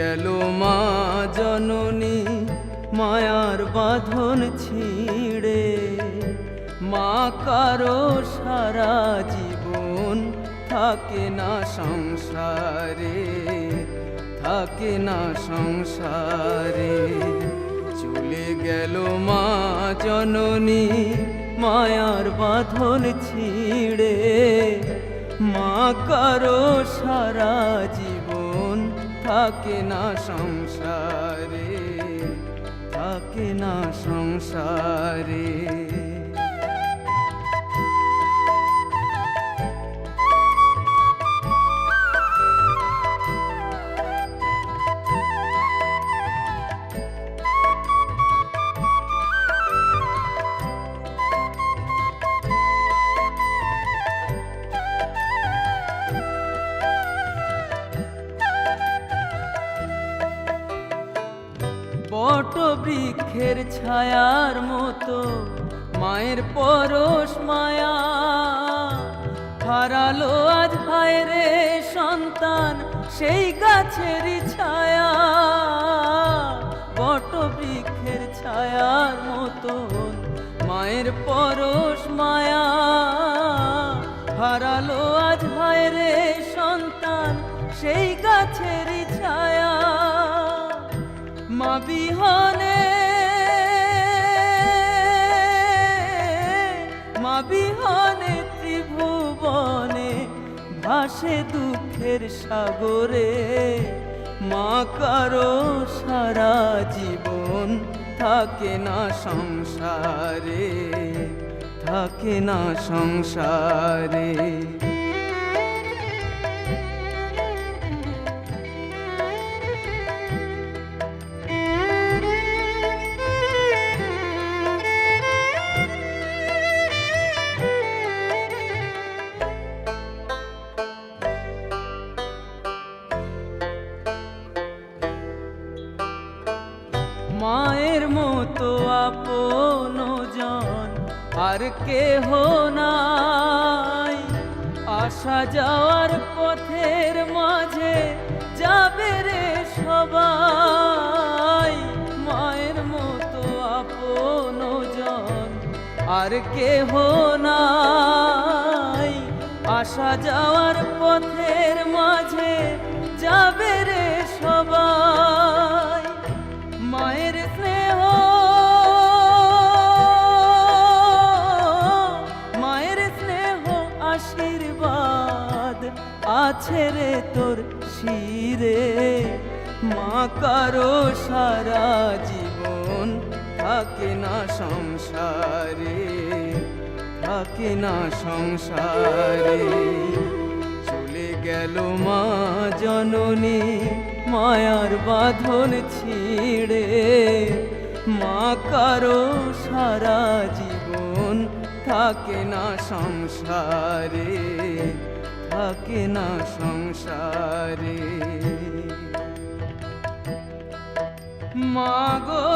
গেল মা জননী মায়ার বাঁধন ছিঁড়ে। মা কারো সারা জীবন থাকে না সংসারে, থাকে না সংসারে। চলে গেল মা জননী মায়ার বাঁধন ছিঁড়ে। মা কারো সারা জীবন থাকে না সংসারে, থাকে না সংসারে। বট বৃক্ষের ছায়ার মতো মায়ের পরশ মায়া, হারালো আজ হায় রে সন্তান সেই গাছের ছায়া। বট বৃক্ষের ছায়ার মতো মায়ের পরশ মায়া, হারালো আজ হায় রে সন্তান সেই গাছের ছায়া। মা বিহনে, মা বিহনে ত্রিভুবনে ভাসে দুঃখের সাগরে। মা কারো সারা জীবন থাকে না সংসারে, থাকে না সংসারে। মায়ের মতো আপন জন আর কেহ নাই, আসা যাওয়ার পথের মাঝে যাবে রে সবাই। মায়ের মতো আপন জন আর কেহ নাই, আসা যাওয়ার পথের মাঝে যাবে রে সবাই। মায়ের স্নেহ, মায়ের স্নেহ আশীর্বাদ আছে রে তোর শিরে। মা কারো সারা জীবন থাকে না সংসারে, থাকে না সংসারে। চলে গেল মা জননী মায়ার বাঁধন ছিঁড়ে। মা কারো সারা জীবন থাকে না সংসারে, থাকে না সংসারে। মা গো